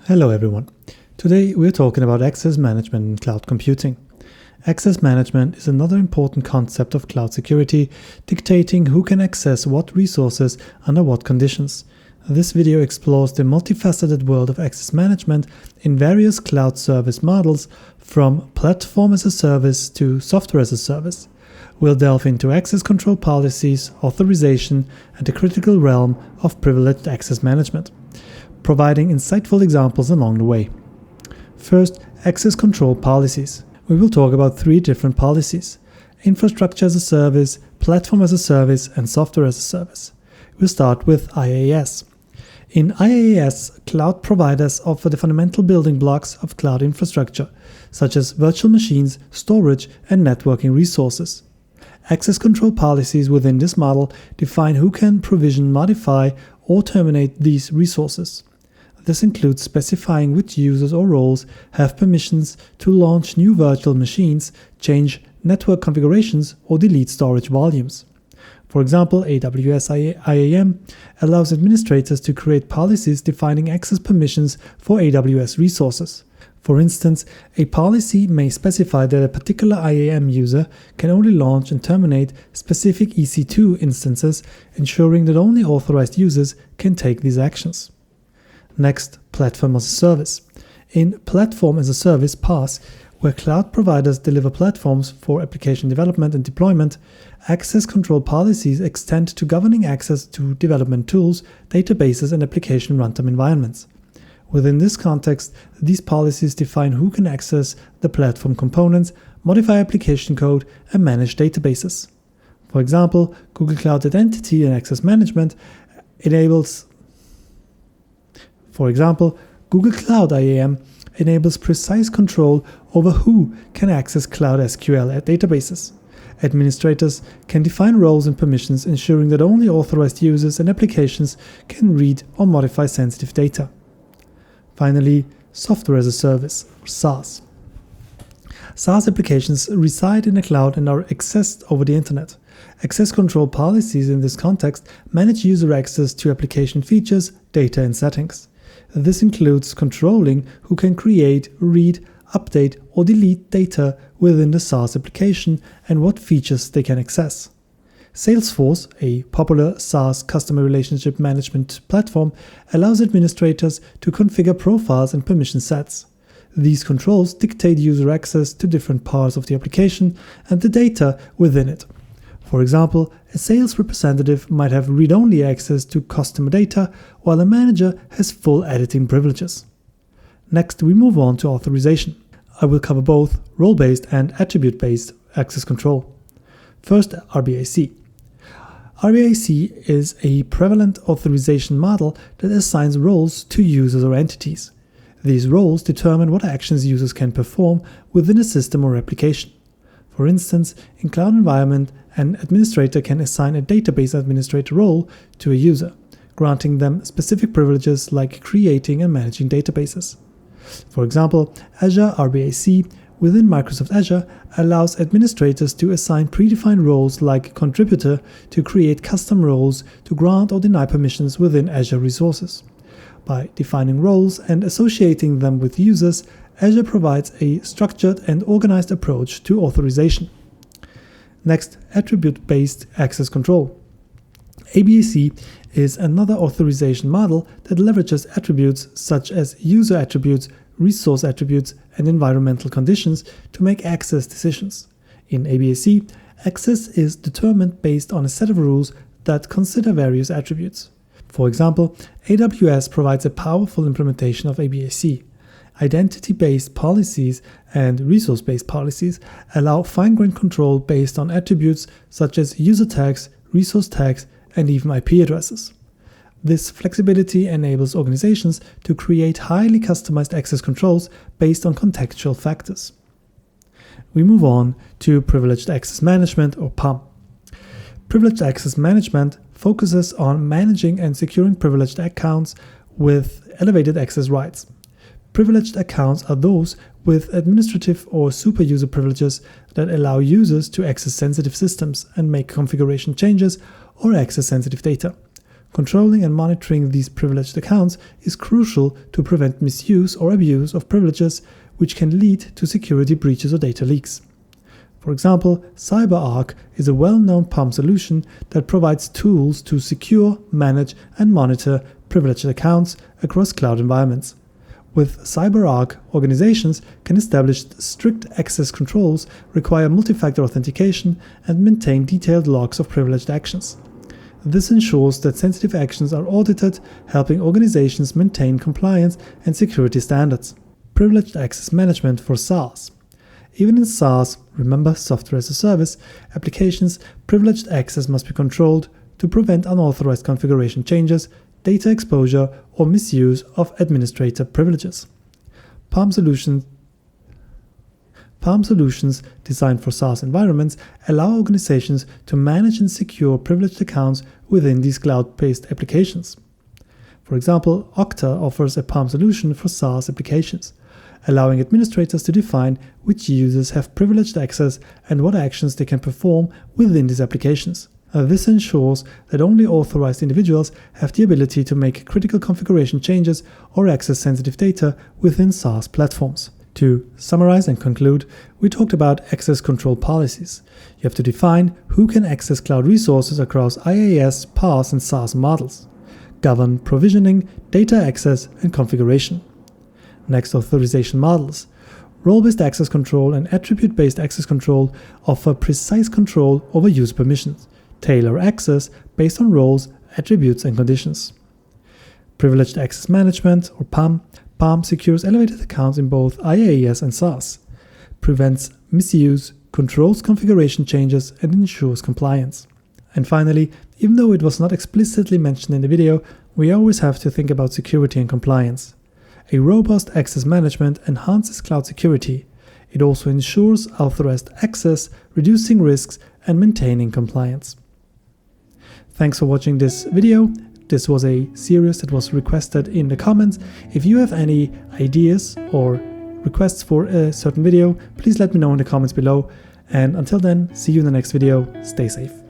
Hello everyone. Today we're talking about access management in cloud computing. Access management is another important concept of cloud security, dictating who can access what resources under what conditions. This video explores the multifaceted world of access management in various cloud service models, from platform as a service to software as a service. We'll delve into access control policies, authorization, and the critical realm of privileged access management, providing insightful examples along the way. First, access control policies. We will talk about three different policies: infrastructure as a service, platform as a service, and software as a service. We'll start with IaaS. In IaaS, cloud providers offer the fundamental building blocks of cloud infrastructure, such as virtual machines, storage, and networking resources. Access control policies within this model define who can provision, modify, or terminate these resources. This includes specifying which users or roles have permissions to launch new virtual machines, change network configurations, or delete storage volumes. For example, AWS IAM allows administrators to create policies defining access permissions for AWS resources. For instance, a policy may specify that a particular IAM user can only launch and terminate specific EC2 instances, ensuring that only authorized users can take these actions. Next, platform as a service. In platform as a service, PaaS, where cloud providers deliver platforms for application development and deployment, access control policies extend to governing access to development tools, databases, and application runtime environments. Within this context, these policies define who can access the platform components, modify application code, and manage databases. For example, Google Cloud Identity and Access Management Google Cloud IAM enables precise control over who can access Cloud SQL databases. Administrators can define roles and permissions, ensuring that only authorized users and applications can read or modify sensitive data. Finally, software as a service, or SaaS. SaaS applications reside in the cloud and are accessed over the internet. Access control policies in this context manage user access to application features, data, and settings. This includes controlling who can create, read, update, or delete data within the SaaS application and what features they can access. Salesforce, a popular SaaS customer relationship management platform, allows administrators to configure profiles and permission sets. These controls dictate user access to different parts of the application and the data within it. For example, a sales representative might have read-only access to customer data, while a manager has full editing privileges. Next, we move on to authorization. I will cover both role-based and attribute-based access control. First, RBAC. RBAC is a prevalent authorization model that assigns roles to users or entities. These roles determine what actions users can perform within a system or application. For instance, in cloud environment, an administrator can assign a database administrator role to a user, granting them specific privileges like creating and managing databases. For example, Azure RBAC within Microsoft Azure allows administrators to assign predefined roles like contributor to create custom roles to grant or deny permissions within Azure resources. By defining roles and associating them with users, Azure provides a structured and organized approach to authorization. Next, attribute-based access control. ABAC is another authorization model that leverages attributes such as user attributes, resource attributes, and environmental conditions to make access decisions. In ABAC, access is determined based on a set of rules that consider various attributes. For example, AWS provides a powerful implementation of ABAC. Identity-based policies and resource-based policies allow fine-grained control based on attributes such as user tags, resource tags, and even IP addresses. This flexibility enables organizations to create highly customized access controls based on contextual factors. We move on to privileged access management, or PAM. Privileged access management focuses on managing and securing privileged accounts with elevated access rights. Privileged accounts are those with administrative or super user privileges that allow users to access sensitive systems and make configuration changes or access sensitive data. Controlling and monitoring these privileged accounts is crucial to prevent misuse or abuse of privileges, which can lead to security breaches or data leaks. For example, CyberArk is a well-known PAM solution that provides tools to secure, manage, and monitor privileged accounts across cloud environments. With CyberArk, organizations can establish strict access controls, require multi-factor authentication, and maintain detailed logs of privileged actions. This ensures that sensitive actions are audited, helping organizations maintain compliance and security standards. Privileged access management for SaaS. Even in SaaS, remember software as a service, applications, privileged access must be controlled to prevent unauthorized configuration changes, data exposure, or misuse of administrator privileges. PAM solutions designed for SaaS environments allow organizations to manage and secure privileged accounts within these cloud-based applications. For example, Okta offers a PAM solution for SaaS applications, allowing administrators to define which users have privileged access and what actions they can perform within these applications. This ensures that only authorized individuals have the ability to make critical configuration changes or access sensitive data within SaaS platforms. To summarize and conclude, we talked about access control policies. You have to define who can access cloud resources across IaaS, PaaS, and SaaS models. Govern provisioning, data access, and configuration. Next, authorization models. Role-based access control and attribute-based access control offer precise control over user permissions, tailor access based on roles, attributes, and conditions. Privileged access management, or PAM. PAM secures elevated accounts in both IaaS and SaaS, prevents misuse, controls configuration changes, and ensures compliance. And finally, even though it was not explicitly mentioned in the video, we always have to think about security and compliance. A robust access management enhances cloud security. It also ensures authorized access, reducing risks, and maintaining compliance. Thanks for watching this video. This was a series that was requested in the comments. If you have any ideas or requests for a certain video, please let me know in the comments below. And until then, see you in the next video. Stay safe.